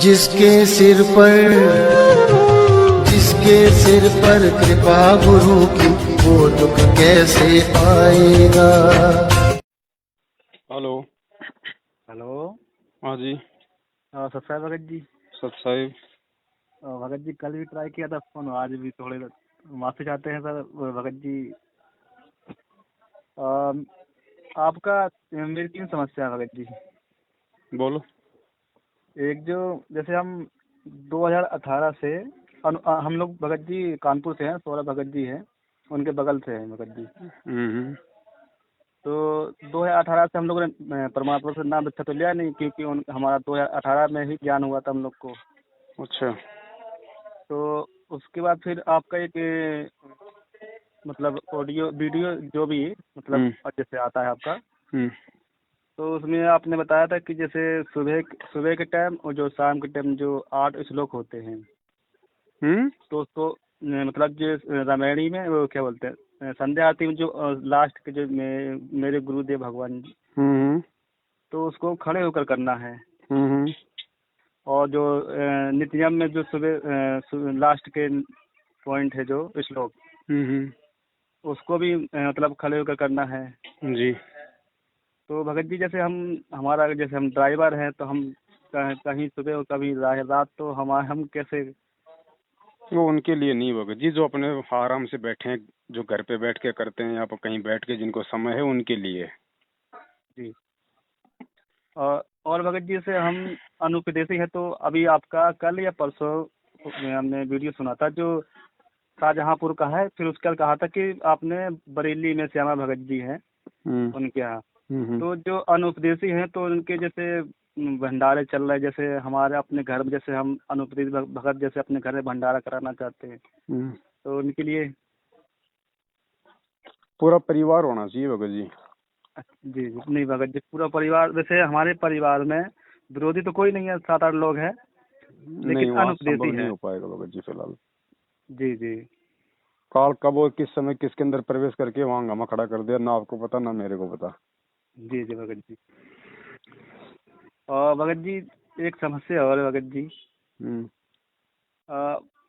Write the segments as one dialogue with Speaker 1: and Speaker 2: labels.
Speaker 1: जिसके सिर पर जिसके सिर पर कृपा गुरु की, वो दुख कैसे पाएगा।
Speaker 2: हेलो।
Speaker 3: हेलो।
Speaker 2: हाँ जी।
Speaker 3: सत साहब भगत जी।
Speaker 2: सत साहिब।
Speaker 3: भगत जी कल भी ट्राई किया था फोन, आज भी थोड़े माफी चाहते हैं सर भगत जी। आपका मेरी 3 समस्या है भगत जी।
Speaker 2: बोलो।
Speaker 3: एक जो जैसे हम 2018 से हम लोग भगत जी कानपुर से हैं, सौरभ भगत जी हैं, उनके बगल से हैं भगत जी। तो 2018 से हम लोगों ने परमात्मा से नाम दीक्षा तो लिया नहीं, क्योंकि हमारा 2018 में ही ज्ञान हुआ था हम लोग को।
Speaker 2: अच्छा।
Speaker 3: तो उसके बाद फिर आपका एक मतलब ऑडियो वीडियो जो भी मतलब जैसे आता है आपका, तो उसमें आपने बताया था कि जैसे सुबह के टाइम और जो शाम के टाइम जो 8 श्लोक होते हैं, तो उसको मतलब जो रामायणी में वो क्या बोलते हैं, संध्या आरती में जो लास्ट के जो मेरे गुरुदेव भगवान जी, तो उसको खड़े होकर करना है। और जो नित्यम में जो सुबह लास्ट के पॉइंट है जो श्लोक, उसको भी मतलब खड़े होकर करना है
Speaker 2: जी।
Speaker 3: तो भगत जी जैसे हम ड्राइवर हैं, तो हम कहीं सुबह और कभी रात, तो हम कैसे।
Speaker 2: वो उनके लिए नहीं होगा जी, जो अपने आराम से बैठे हैं, जो घर पे बैठ के करते हैं या कहीं बैठ के जिनको समय है, उनके लिए।
Speaker 3: जी। और भगत जी से हम अनुपदेशी है, तो अभी आपका कल या परसों हमने वीडियो सुना था जो शाहजहांपुर का है, फिर उसके बाद कहा था कि आपने बरेली में श्यामा भगत जी हैं उनके यहाँ, तो जो अनुपदेशी हैं तो उनके जैसे भंडारे चल रहे, जैसे हमारे अपने घर में जैसे हम अनुपदेश भगत जैसे अपने घर में भंडारा कराना चाहते हैं, तो उनके लिए
Speaker 2: पूरा परिवार होना चाहिए भगत जी।
Speaker 3: जी जी नहीं भगत जी, पूरा परिवार, वैसे हमारे परिवार में विरोधी तो कोई नहीं है, 7-8 लोग हैं, लेकिन अनुपदेशी
Speaker 2: नहीं
Speaker 3: है।
Speaker 2: हो पाएगा भगत जी फिलहाल।
Speaker 3: जी जी।
Speaker 2: काल कब और किस समय किसके अंदर प्रवेश करके वहाँ हंगामा खड़ा कर दिया, ना आपको पता ना मेरे को पता।
Speaker 3: जी जी भगत जी। और भगत जी एक समस्या और है भगत जी।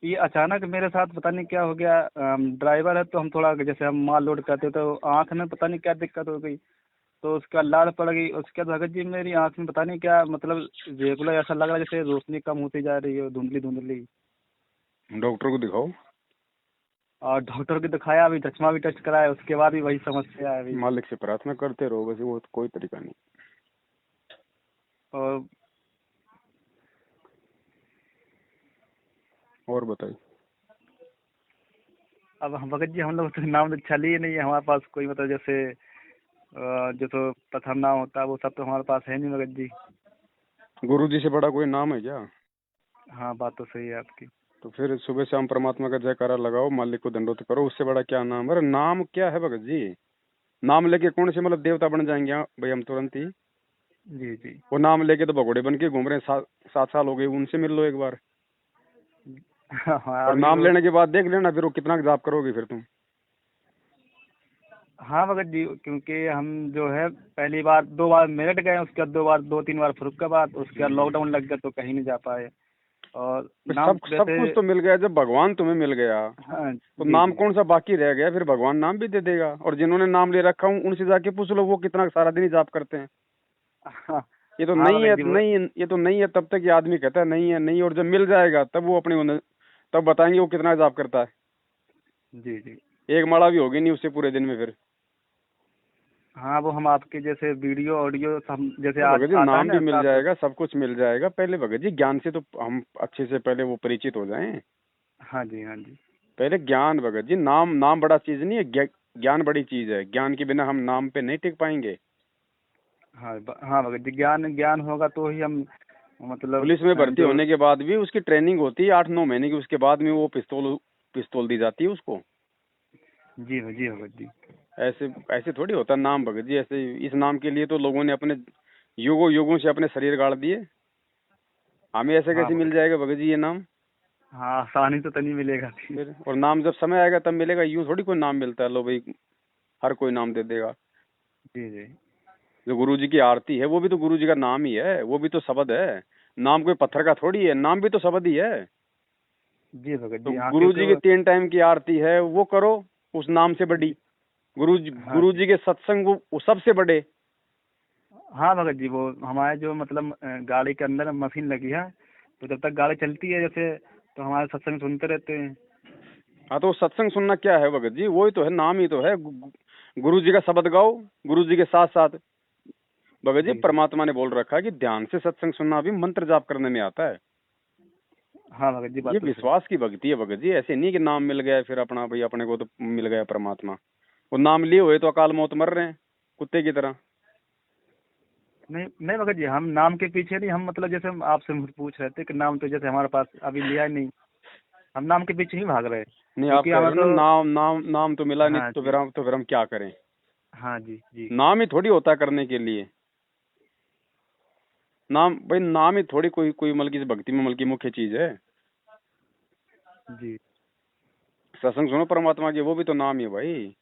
Speaker 3: ये अचानक मेरे साथ पता नहीं क्या हो गया, ड्राइवर है तो हम थोड़ा जैसे हम माल लोड करते तो आँख में पता नहीं क्या दिक्कत हो गई, तो उसका लाल पड़ गई। उसके बाद भगत जी मेरी आँख में पता नहीं क्या मतलब रेगुलर ऐसा लग रहा है जैसे रोशनी कम होती जा रही है, धुंधली धुंधली।
Speaker 2: डॉक्टर को दिखाओ।
Speaker 3: और डॉक्टर को दिखाया, अभी चश्मा भी टेस्ट कराया, उसके बाद भी वही समस्या है अभी।
Speaker 2: मालिक से प्रार्थना करते रहो, वैसे वो कोई तरीका नहीं। और बताइए।
Speaker 3: अब हम भगत जी हम लोग तो नाम दीक्षा लिए नहीं है, हमारे पास कोई मतलब जैसे जो तो प्रथम नाम होता है वो सब तो हमारे पास है नहीं भगत जी।
Speaker 2: गुरु जी से बड़ा कोई नाम है क्या?
Speaker 3: हाँ बात तो सही है आपकी।
Speaker 2: तो फिर सुबह शाम परमात्मा का जयकारा लगाओ, मालिक को दंडोत करो, उससे बड़ा क्या नाम? अरे नाम क्या है भगत जी? नाम लेके कौन से मतलब देवता बन जाएंगे भाई हम तुरंत ही?
Speaker 3: जी जी।
Speaker 2: वो नाम लेके तो भगोड़े बन के घूम रहे हैं, 7 साल हो गए, उनसे मिल लो एक बार।
Speaker 3: हाँ
Speaker 2: और
Speaker 3: अभी
Speaker 2: नाम लेने के बाद देख लेना फिर वो कितना जाप करोगे फिर तुम।
Speaker 3: हाँ भगत जी, क्योंकि हम जो है पहली बार 2 बार मेरठ गए, उसके बाद 2-3 बार फरुखाबाद, उसके बाद लॉकडाउन लग गया तो कहीं नहीं जा पाए। और नाम
Speaker 2: सब कुछ तो मिल गया, जब भगवान तुम्हें मिल गया
Speaker 3: हाँ
Speaker 2: तो
Speaker 3: जी
Speaker 2: नाम
Speaker 3: जी।
Speaker 2: कौन सा बाकी रह गया? फिर भगवान नाम भी दे देगा। और जिन्होंने नाम ले रखा हूँ उनसे जाके पूछ लो, वो कितना सारा दिन ही जाप करते हैं।
Speaker 3: हाँ
Speaker 2: ये तो
Speaker 3: हाँ
Speaker 2: नहीं है,
Speaker 3: भगत जी वो।
Speaker 2: ये तो नहीं है, तब तक ये आदमी कहता है नहीं है नहीं, और जब मिल जाएगा तब वो तब बताएंगे वो कितना जाप करता है।
Speaker 3: जी जी।
Speaker 2: एक माला भी होगी नहीं उससे पूरे दिन में फिर।
Speaker 3: हाँ वो हम आपके जैसे वीडियो ऑडियो सब जैसे
Speaker 2: तो भगत जी
Speaker 3: आता है
Speaker 2: नाम भी
Speaker 3: ना
Speaker 2: मिल
Speaker 3: साथ।
Speaker 2: जाएगा, सब कुछ मिल जाएगा। पहले भगत जी ज्ञान से तो हम अच्छे से पहले वो परिचित हो जाएं।
Speaker 3: हाँ जी हाँ जी।
Speaker 2: पहले ज्ञान भगत जी, नाम बड़ा चीज नहीं है, ज्ञान बड़ी चीज है। ज्ञान के बिना हम नाम पे नहीं टिक पाएंगे।
Speaker 3: हाँ हाँ भगत जी, ज्ञान ज्ञान होगा तो ही हम मतलब
Speaker 2: पुलिस में भर्ती
Speaker 3: जो।
Speaker 2: होने के बाद भी उसकी ट्रेनिंग होती है 8-9 महीने की, उसके बाद में वो पिस्तौल दी जाती है उसको।
Speaker 3: जी भगत जी।
Speaker 2: ऐसे ऐसे थोड़ी होता नाम भगत जी। ऐसे इस नाम के लिए तो लोगों ने अपने युगों युगों से अपने शरीर गाड़ दिए। हमें ऐसे
Speaker 3: हाँ
Speaker 2: कैसे मिल
Speaker 3: भगत।
Speaker 2: जाएगा भगत जी ये नाम?
Speaker 3: हाँ आसानी तो नहीं मिलेगा फिर।
Speaker 2: फिर और नाम जब समय आएगा तब मिलेगा, यूं थोड़ी कोई नाम मिलता है लो भाई हर कोई नाम दे देगा।
Speaker 3: जी जी।
Speaker 2: जो गुरु जी की आरती है वो भी तो गुरु जी का नाम ही है, वो भी तो शब्द है। नाम कोई पत्थर का थोड़ी है, नाम भी तो शब्द ही है।
Speaker 3: जी भगत
Speaker 2: तो
Speaker 3: जी। हाँ,
Speaker 2: गुरु जी की 3 टाइम की आरती है, वो करो उस नाम से बड़ी।
Speaker 3: हाँ
Speaker 2: गुरु जी के सत्संग वो सबसे बड़े।
Speaker 3: हाँ भगत जी, वो हमारे जो मतलब गाड़ी के अंदर मशीन लगी है, तो जब तक गाड़ी चलती है जैसे, तो हमारे सत्संग सुनते रहते हैं।
Speaker 2: हाँ, तो सत्संग सुनना क्या है भगत जी, वही तो है, नाम ही तो है। गुरु जी का शब्द गाओ, गुरु जी के साथ साथ। भगत जी
Speaker 3: जी जी।
Speaker 2: परमात्मा ने बोल रखा है कि ध्यान से सत्संग सुनना भी मंत्र जाप करने में आता है।
Speaker 3: हाँ भगत जी,
Speaker 2: ये
Speaker 3: बात तो सही।
Speaker 2: विश्वास की भक्ति है भगत जी, ऐसे नहीं कि नाम मिल गया फिर अपना भाई अपने को तो मिल गया परमात्मा। वो नाम लिए हुए तो अकाल मौत मर रहे हैं कुत्ते की तरह।
Speaker 3: नहीं नहीं भगत जी, हम नाम के पीछे नहीं, हम मतलब जैसे हम आपसे पूछ रहे थे कि नाम तो जैसे हमारे पास अभी लिया ही नहीं, हम नाम के पीछे नहीं भाग रहे,
Speaker 2: नहीं, आप
Speaker 3: क्योंकि
Speaker 2: कह
Speaker 3: हमें
Speaker 2: रहे हो ना,
Speaker 3: तो।
Speaker 2: नाम नाम नाम तो मिला नहीं,
Speaker 3: हाँ
Speaker 2: तो
Speaker 3: जी।
Speaker 2: फिर हम क्या करें।
Speaker 3: हाँ जी जी।
Speaker 2: नाम ही थोड़ी होता है करने के लिए। नाम भाई, नाम ही थोड़ी कोई कोई मल की भक्ति में मल की मुख्य चीज है।
Speaker 3: जी
Speaker 2: सत्संग सुनो परमात्मा की, वो भी तो नाम ही है भाई।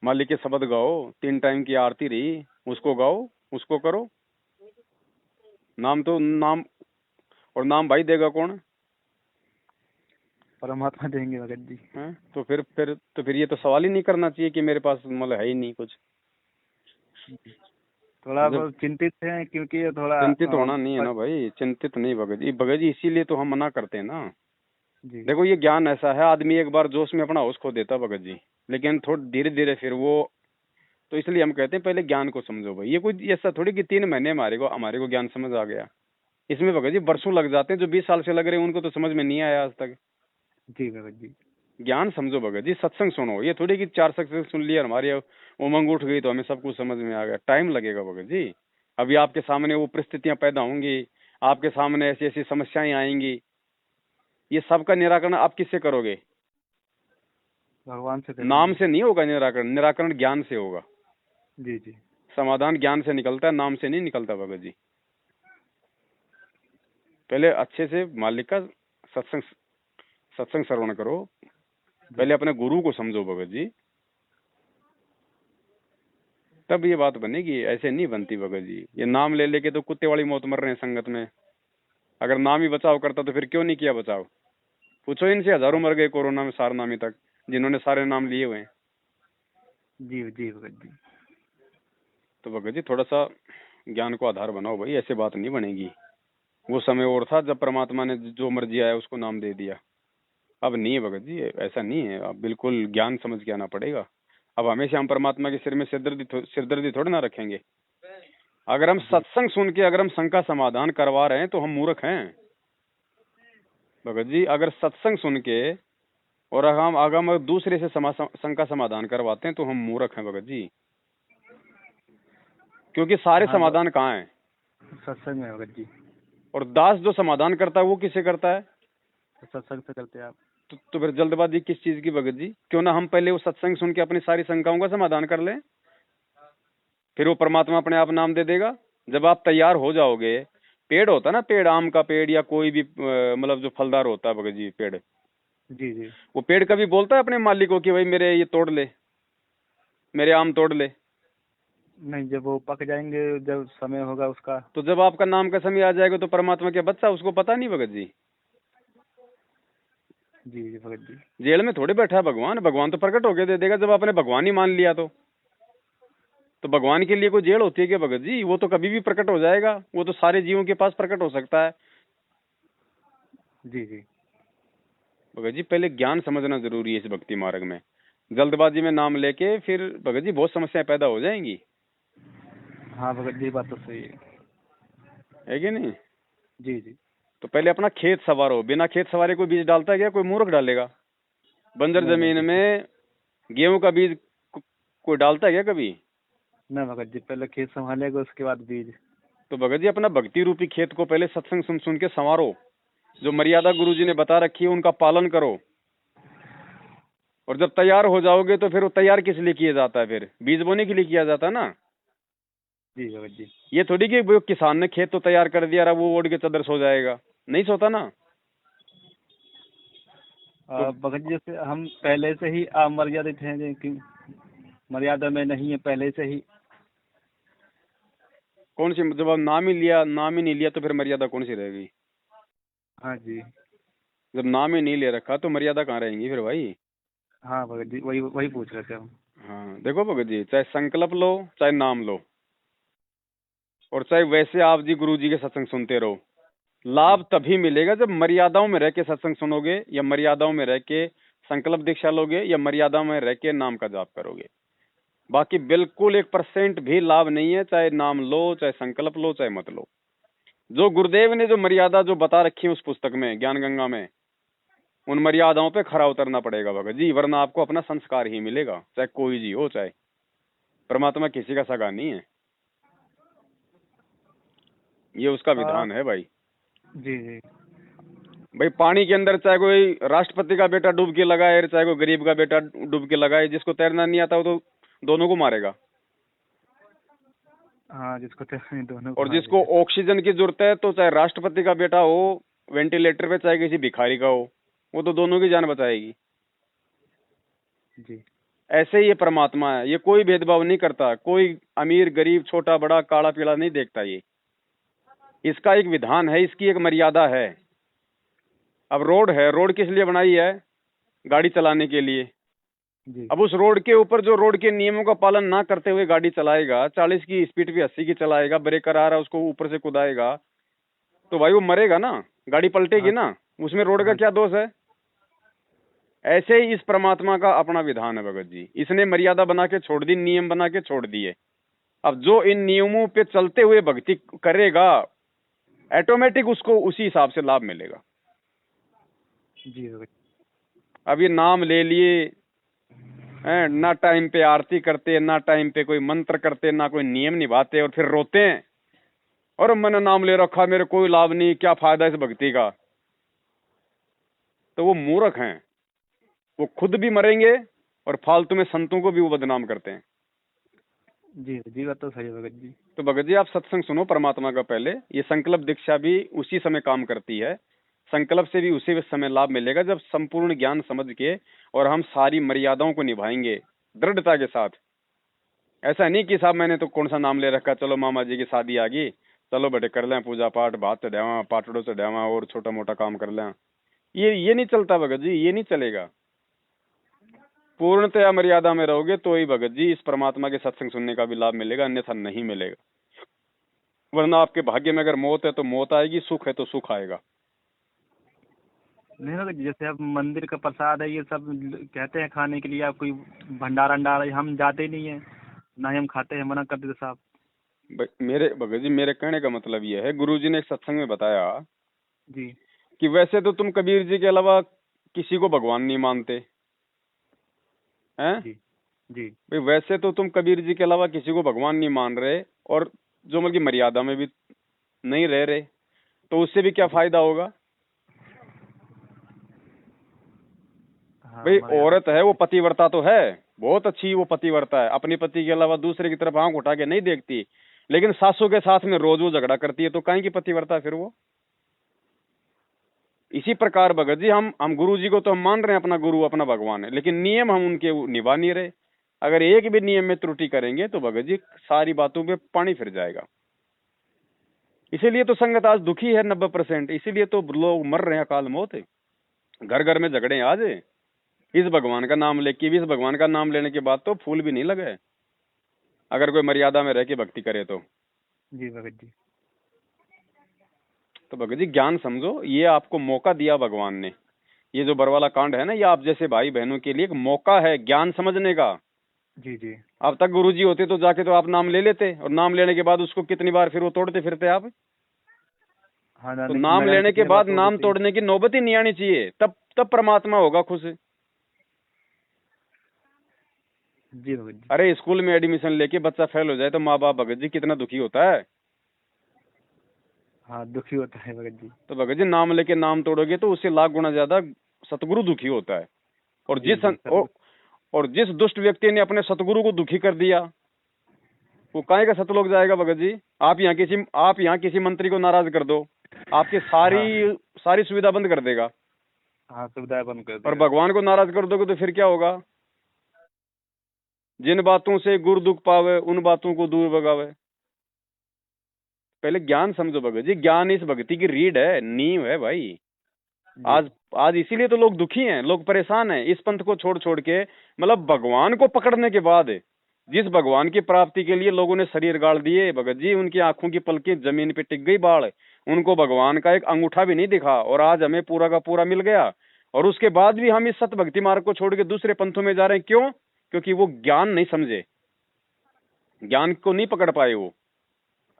Speaker 2: मालिक के शब्द गाओ, 3 टाइम की आरती रही, उसको गाओ, उसको करो। नाम तो नाम, और नाम भाई देगा कौन
Speaker 3: परमात्मा देंगे भगत जी।
Speaker 2: है। तो फिर ये तो सवाल ही नहीं करना चाहिए कि मेरे पास मतलब है ही नहीं कुछ।
Speaker 3: थोड़ा
Speaker 2: जब
Speaker 3: बहुत चिंतित हैं, क्योंकि ये थोड़ा
Speaker 2: चिंतित होना नहीं है ना भाई, चिंतित नहीं भगत जी इसीलिए तो हम मना करते हैं ना।
Speaker 3: जी
Speaker 2: देखो ये ज्ञान ऐसा है, आदमी एक बार जोश में अपना होश खो देता भगत जी, लेकिन थोड़ा धीरे धीरे फिर वो, तो इसलिए हम कहते हैं पहले ज्ञान को समझो भाई। ये कोई ऐसा थोड़ी कि 3 महीने हमारे को ज्ञान समझ आ गया। इसमें भगत जी वर्षों लग जाते हैं, जो 20 साल से लग रहे हैं उनको तो समझ में नहीं आया आज तक।
Speaker 3: जी भगत जी।
Speaker 2: ज्ञान समझो भगत जी, सत्संग सुनो। ये थोड़ी कि 4 सत्संग सुन लिया हमारी उमंग उठ गई तो हमें सब कुछ समझ में आ गया। टाइम लगेगा भगत जी। अभी आपके सामने वो परिस्थितियां पैदा होंगी, आपके सामने ऐसी ऐसी समस्याएं आएंगी, ये सब का निराकरण आप किससे करोगे।
Speaker 3: भगवान से
Speaker 2: नाम
Speaker 3: करेंगे।
Speaker 2: से नहीं होगा निराकरण, निराकरण ज्ञान से होगा।
Speaker 3: जी जी।
Speaker 2: समाधान ज्ञान से निकलता है, नाम से नहीं निकलता भगत जी। पहले अच्छे से मालिक का सत्संग सत्संग श्रवण करो, पहले अपने गुरु को समझो भगत जी, तब ये बात बनेगी। ऐसे नहीं बनती भगत जी। ये नाम ले लेके तो कुत्ते वाली मौत मर रहे हैं संगत में। अगर नाम ही बचाव करता तो फिर क्यों नहीं किया बचाव। पूछो इनसे, हजारों मर गए कोरोना में सार नामी तक, जिन्होंने सारे नाम लिए हुए हैं।
Speaker 3: जी जी भगत जी।
Speaker 2: तो भगत जी थोड़ा सा ज्ञान को आधार बनाओ भाई, ऐसे बात नहीं बनेगी। वो समय और था जब परमात्मा ने जो मर्जी आया उसको नाम दे दिया। अब नहीं है भगत जी, ऐसा नहीं है। अब बिल्कुल ज्ञान समझ के आना पड़ेगा। अब हमेशा हम परमात्मा के सिर में सिरदर्दी थोड़ी ना रखेंगे। अगर हम
Speaker 3: जी
Speaker 2: सत्संग सुन के अगर हम शंका समाधान करवा रहे हैं तो हम मूर्ख हैं भगत जी। अगर सत्संग सुन के और अगर हम दूसरे से शंका समाधान करवाते हैं तो हम मूर्ख हैं भगत जी। क्योंकि सारे
Speaker 3: हाँ,
Speaker 2: समाधान कहाँ हैं।
Speaker 3: सत्संग में भगत जी।
Speaker 2: और दास जो समाधान करता है वो किससे करता है।
Speaker 3: तो सत्संग से करते हैं आप।
Speaker 2: तो फिर जल्दबाजी किस चीज की भगत जी। क्यों ना हम पहले वो सत्संग सुन के अपनी सारी शंकाओं का समाधान कर लें, फिर वो परमात्मा अपने आप नाम दे देगा। जब आप तैयार हो जाओगे, पेड़ होता है ना, पेड़ आम का पेड़ या कोई भी मतलब जो फलदार होता है भगत जी पेड़,
Speaker 3: जी जी।
Speaker 2: वो पेड़ कभी बोलता है अपने मालिक को कि भाई मेरे ये तोड़ ले, मेरे आम तोड़ ले।
Speaker 3: नहीं, जब वो पक जाएंगे, जब समय होगा उसका।
Speaker 2: तो जब आपका नाम का समय आ जाएगा तो परमात्मा क्या बच्चा, उसको पता नहीं भगत जी।
Speaker 3: जी जी भगत जी।
Speaker 2: जेल में थोड़े बैठा है भगवान, भगवान तो प्रकट होके दे देगा जब आपने भगवान ही मान लिया तो भगवान के लिए कोई जेल होती है क्या भगत जी। वो तो कभी भी प्रकट हो जाएगा, वो तो सारे जीवों के पास प्रकट हो सकता है।
Speaker 3: जी जी।
Speaker 2: भगत जी पहले ज्ञान समझना जरूरी है इस भक्ति मार्ग में। जल्दबाजी में नाम लेके फिर भगत जी बहुत समस्याएं पैदा हो जाएंगी।
Speaker 3: हाँ भगत जी, बात तो सही
Speaker 2: है कि नहीं।
Speaker 3: जी जी।
Speaker 2: तो पहले अपना खेत सवारो। बिना खेत सवारे कोई बीज डालता है क्या, कोई मूर्ख डालेगा। बंजर
Speaker 3: नहीं
Speaker 2: जमीन
Speaker 3: भगत जी।
Speaker 2: में गेहूं का बीज कोई डालता है क्या कभी।
Speaker 3: नहीं भगत जी, पहले खेत संभालेगा, उसके बाद बीज।
Speaker 2: तो भगत जी अपना भक्ति रूपी खेत को पहले सत्संग सुन सुन के संवारो। जो मर्यादा गुरु जी ने बता रखी है उनका पालन करो। और जब तैयार हो जाओगे तो फिर वो तैयार किस लिए किया जाता है, फिर बीज बोने के लिए किया जाता है ना।
Speaker 3: जी भगत जी।
Speaker 2: ये थोड़ी कि वो किसान ने खेत तो तैयार कर दिया रहा, वो ओढ़ के चदर सो जाएगा, नहीं सोता ना। तो
Speaker 3: भगत जी, जैसे हम पहले से ही अमर्यादित हैं, कि मर्यादा में नहीं है पहले से ही।
Speaker 2: कौन सी, जब आप नाम ही नहीं लिया तो फिर मर्यादा कौन सी रहेगी?
Speaker 3: हाँ जी।
Speaker 2: जब नाम ही नहीं ले रखा तो मर्यादा कहाँ रहेंगी फिर भाई?
Speaker 3: हाँ भगत जी, वही वही पूछ रहे थे हम।
Speaker 2: हाँ देखो भगत जी, चाहे संकल्प लो चाहे नाम लो, और चाहे वैसे आप जी गुरु जी के सत्संग सुनते रहो, लाभ तभी मिलेगा जब मर्यादाओं में रह के सत्संग सुनोगे, या मर्यादाओं में रह के संकल्प दीक्षा लोगे, या मर्यादा में रह के नाम का जाप करोगे। बाकी बिल्कुल 1% भी लाभ नहीं है, चाहे नाम लो चाहे संकल्प लो चाहे मत लो। जो गुरुदेव ने जो मर्यादा जो बता रखी है उस पुस्तक में, ज्ञान गंगा में, उन मर्यादाओं पे खरा उतरना पड़ेगा भगत जी, वरना आपको अपना संस्कार ही मिलेगा, चाहे कोई जी हो। चाहे परमात्मा किसी का सगा नहीं है, ये उसका विधान है भाई।
Speaker 3: जी जी।
Speaker 2: भाई पानी के अंदर चाहे कोई राष्ट्रपति का बेटा डुबकी लगाए, चाहे कोई गरीब का बेटा डुबकी लगाए, जिसको तैरना नहीं आता वो तो दोनों को मारेगा।
Speaker 3: हाँ, जिसको दोनों
Speaker 2: और जिसको ऑक्सीजन की जरूरत है, तो चाहे राष्ट्रपति का बेटा हो वेंटिलेटर पे, चाहे किसी भिखारी का हो, वो तो दोनों की जान बचाएगी।
Speaker 3: जी।
Speaker 2: ऐसे ही ये परमात्मा है, ये कोई भेदभाव नहीं करता, कोई अमीर गरीब छोटा बड़ा काला पीला नहीं देखता। ये इसका एक विधान है, इसकी एक मर्यादा है। अब रोड है, रोड किस लिए बनाई है? गाड़ी चलाने के लिए।
Speaker 3: जी।
Speaker 2: अब उस रोड के ऊपर जो रोड के नियमों का पालन ना करते हुए गाड़ी चलाएगा, 40 की स्पीड पे 80 की चलाएगा, ब्रेकर आ रहा है उसको ऊपर से कुदाएगा, तो भाई वो मरेगा ना, गाड़ी पलटेगी ना, उसमें रोड का क्या दोष है? ऐसे ही इस परमात्मा का अपना विधान है भगत जी, इसने मर्यादा बना के छोड़ दी, नियम बना के छोड़ दिए। अब जो इन नियमों पे चलते हुए भक्ति करेगा, ऑटोमेटिक उसको उसी हिसाब से लाभ मिलेगा।
Speaker 3: जी भगत।
Speaker 2: अब ये नाम ले लिए, ना टाइम पे आरती करते, ना टाइम पे कोई मंत्र करते, ना कोई नियम निभाते, और फिर रोते हैं और मैंने नाम ले रखा, मेरे कोई लाभ नहीं, क्या फायदा इस भक्ति का। तो वो मूर्ख हैं, वो खुद भी मरेंगे और फालतू में संतों को भी वो बदनाम करते हैं।
Speaker 3: जी बात तो सही है भगत जी।
Speaker 2: तो भगत जी आप सत्संग सुनो परमात्मा का पहले। ये संकल्प दीक्षा भी उसी समय काम करती है, संकल्प से भी उसी समय लाभ मिलेगा जब संपूर्ण ज्ञान समझ के और हम सारी मर्यादाओं को निभाएंगे दृढ़ता के साथ। ऐसा नहीं कि साहब मैंने तो कौन सा नाम ले रखा, चलो मामा जी की शादी आ गई, चलो बेटे कर लें पूजा पाठ, भात चढ़ावा, पाटड़ो चढ़ावा और छोटा मोटा काम कर लें। ये नहीं चलता भगत जी, ये नहीं चलेगा। पूर्णतया मर्यादा में रहोगे तो ही भगत जी इस परमात्मा के सत्संग सुनने का भी लाभ मिलेगा, अन्यथा नहीं मिलेगा। वरना आपके भाग्य में अगर मौत है तो मौत आएगी, सुख है तो सुख आएगा।
Speaker 3: नहीं भगत जी, जैसे अब मंदिर का प्रसाद है ये सब कहते हैं खाने के लिए, आप कोई भंडारा अंडारा, हम जाते ही नहीं है, ना ही हम खाते हैं, मना कर देते साहब।
Speaker 2: मेरे भगत जी मेरे कहने का मतलब ये है, गुरुजी ने एक सत्संग में बताया
Speaker 3: जी
Speaker 2: कि वैसे तो तुम कबीर जी के अलावा किसी को भगवान नहीं मानते हैं।
Speaker 3: जी जी।
Speaker 2: भाई वैसे तो तुम कबीर जी के अलावा किसी को भगवान नहीं मान रहे, और जो मतलब की मर्यादा में भी नहीं रह रहे, तो उससे भी क्या फायदा होगा?
Speaker 3: हाँ,
Speaker 2: भाई औरत है वो पतिव्रता तो है, बहुत अच्छी वो पतिव्रता है, अपने पति के अलावा दूसरे की तरफ आंख उठा के नहीं देखती, लेकिन सासू के साथ में रोज वो झगड़ा करती है, तो काहे की पतिव्रता फिर वो? इसी प्रकार भगत जी हम गुरु जी को तो हम मान रहे हैं अपना गुरु अपना भगवान है, लेकिन नियम हम उनके निभा नहीं रहे। अगर एक भी नियम में त्रुटि करेंगे तो भगत जी सारी बातों पे पानी फिर जाएगा। इसीलिए तो संगत आज दुखी है 90%, इसीलिए तो लोग मर रहे हैं अकाल मौत है, घर घर में झगड़े आज इस भगवान का नाम लेके भी। इस भगवान का नाम लेने के बाद तो फूल भी नहीं लगे, अगर कोई मर्यादा में रह के भक्ति करे तो।
Speaker 3: जी भगत जी।
Speaker 2: तो भगत जी ज्ञान समझो, ये आपको मौका दिया भगवान ने, ये जो बरवाला कांड है ना, ये आप जैसे भाई बहनों के लिए एक मौका है ज्ञान समझने का।
Speaker 3: जी जी।
Speaker 2: अब तक गुरुजी होते तो जाके तो आप नाम ले लेते, और नाम लेने के बाद उसको कितनी बार फिर वो तोड़ते फिरते आप।
Speaker 3: हाँ,
Speaker 2: तो नाम लेने के बाद नाम तोड़ने की नौबत ही नहीं आनी चाहिए, तब परमात्मा होगा खुश।
Speaker 3: जी भगत जी।
Speaker 2: अरे स्कूल में एडमिशन लेके बच्चा फेल हो जाए तो माँ बाप भगत जी कितना दुखी होता है।
Speaker 3: हाँ, दुखी होता है भगत जी।
Speaker 2: तो भगत जी नाम लेके नाम तोड़ोगे तो उससे लाख गुना ज्यादा सतगुरु दुखी होता है। और जिस दुष्ट व्यक्ति ने अपने सतगुरु को दुखी कर दिया, वो काहे का सतलोक जाएगा भगत जी? आप यहाँ किसी मंत्री को नाराज कर दो, आपकी सारी सुविधा बंद कर देगा।
Speaker 3: हाँ, सुविधाएं बंद कर देगा।
Speaker 2: और भगवान को नाराज कर दोगे तो फिर क्या होगा? जिन बातों से गुरु दुख पावे उन बातों को दूर भगावे। पहले ज्ञान समझो भगत जी, ज्ञान इस भक्ति की रीढ़ है, नींव है भाई। आज इसीलिए तो लोग दुखी हैं, लोग परेशान हैं, इस पंथ को छोड़ छोड़ के। मतलब भगवान को पकड़ने के बाद, जिस भगवान की प्राप्ति के लिए लोगों ने शरीर गाड़ दिए भगत जी, उनकी आंखों की पलकें जमीन पे टिक गई बाढ़, उनको भगवान का एक अंगूठा भी नहीं दिखा, और आज हमें पूरा का पूरा मिल गया। और उसके बाद भी हम इस सत भक्ति मार्ग को छोड़ के दूसरे पंथों में जा रहे हैं। क्यों? क्योंकि वो ज्ञान नहीं समझे, ज्ञान को नहीं पकड़ पाए वो।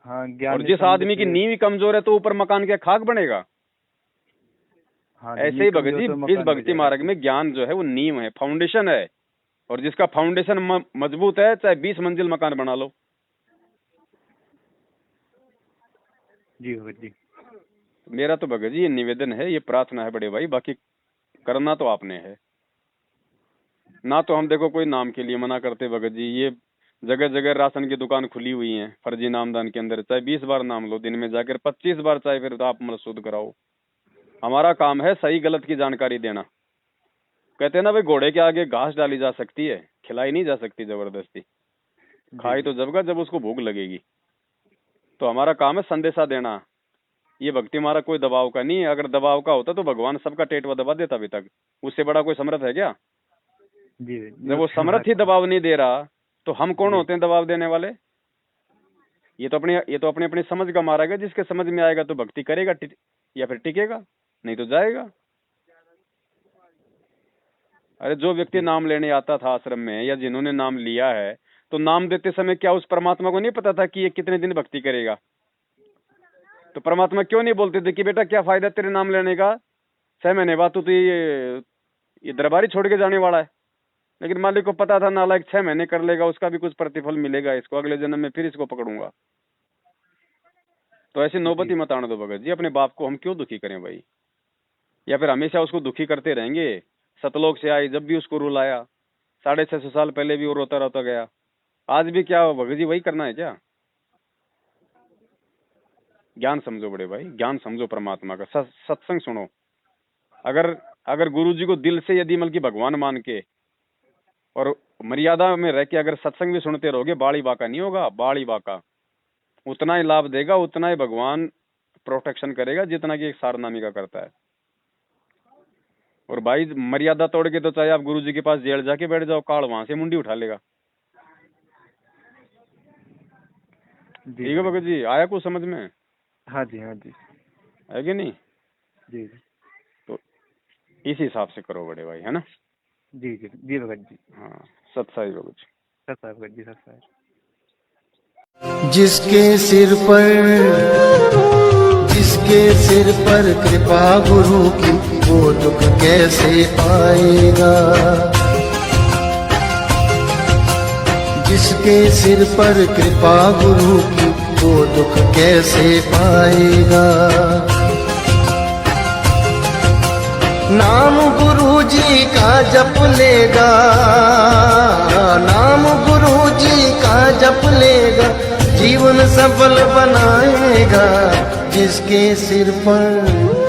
Speaker 3: हाँ, ज्ञान।
Speaker 2: और जिस आदमी की नींव कमजोर है तो ऊपर मकान क्या खाक बनेगा?
Speaker 3: हाँ,
Speaker 2: ऐसे ही भगत जी, इस भक्ति मार्ग में ज्ञान जो है वो नींव है, फाउंडेशन है। और जिसका फाउंडेशन मजबूत है, चाहे 20 मंजिल मकान बना लो।
Speaker 3: जी भगत जी।
Speaker 2: मेरा तो भगत जी ये निवेदन है, ये प्रार्थना है बड़े भाई, बाकी करना तो आपने है ना। तो हम देखो कोई नाम के लिए मना करते भगत जी, ये जगह जगह राशन की दुकान खुली हुई है फर्जी नामदान के अंदर, चाहे 20 बार नाम लो दिन में जाकर, 25 बार चाहे, फिर तो आप मतलब शुद्ध कराओ। हमारा काम है सही गलत की जानकारी देना। कहते हैं ना भाई, घोड़े के आगे घास डाली जा सकती है, खिलाई नहीं जा सकती जबरदस्ती। खाई तो जब उसको भूख लगेगी। तो हमारा काम है संदेशा देना। ये भक्ति हमारा कोई दबाव का नहीं है। अगर दबाव का होता तो भगवान सबका टेटवा दबा देता अभी तक। उससे बड़ा कोई समर्थ है क्या? जब वो समर्थ ही दबाव नहीं दे रहा तो हम कौन होते हैं दबाव देने वाले? ये तो अपने अपनी समझ का मारा गया। जिसके समझ में आएगा तो भक्ति करेगा या फिर टिकेगा, नहीं तो जाएगा। अरे जो व्यक्ति नाम लेने आता था आश्रम में, या जिन्होंने नाम लिया है, तो नाम देते समय क्या उस परमात्मा को नहीं पता था कि ये कितने दिन भक्ति करेगा? तो परमात्मा क्यों नहीं बोलते थे कि बेटा क्या फायदा तेरे नाम लेने का, 6 महीने बाद तो ये दरबारी छोड़ के जाने वाला है। लेकिन मालिक को पता था नालायक 6 महीने कर लेगा, उसका भी कुछ प्रतिफल मिलेगा इसको, अगले जन्म में फिर इसको पकड़ूंगा। तो ऐसी नौबती मत आने दो भगत जी। अपने बाप को हम क्यों दुखी करें भाई? या फिर हमेशा उसको दुखी करते रहेंगे? सतलोक से आई, जब भी उसको रुलाया, 650 साल पहले भी वो रोता रोता गया। आज भी क्या भगत जी वही करना है क्या? ज्ञान समझो बड़े भाई, ज्ञान समझो परमात्मा का। सत्संग सुनो। अगर गुरु जी को दिल से यदि मतलब कि भगवान मान के और मर्यादा में रह के अगर सत्संग भी सुनते रहोगे, बाड़ी बाका नहीं होगा। बाड़ी बाका उतना ही लाभ देगा, उतना ही भगवान प्रोटेक्शन करेगा जितना कि एक सारनामी का करता है। और भाई मर्यादा तोड़ के तो चाहे आप गुरु जी के पास जेल जाके बैठ जाओ, काल वहां से मुंडी उठा लेगा। ठीक है भगत जी, आया कुछ समझ में?
Speaker 3: हाँ जी, हाँ जी,
Speaker 2: है कि नहीं?
Speaker 3: जी।
Speaker 1: तो इस हिसाब से करो बड़े भाई, है ना?
Speaker 3: जी जी जी भगत जी।
Speaker 1: हाँ, सत्साई भगत जी,
Speaker 3: सत्साई भगत जी, सत्साई।
Speaker 1: जिसके सिर पर कृपा गुरु की, वो दुख कैसे पाएगा? जिसके सिर पर कृपा गुरु की, वो दुख कैसे पाएगा? नाम गुरु जी का जप लेगा, नाम गुरु जी का जप लेगा, जीवन सफल बनाएगा। जिसके सिर पर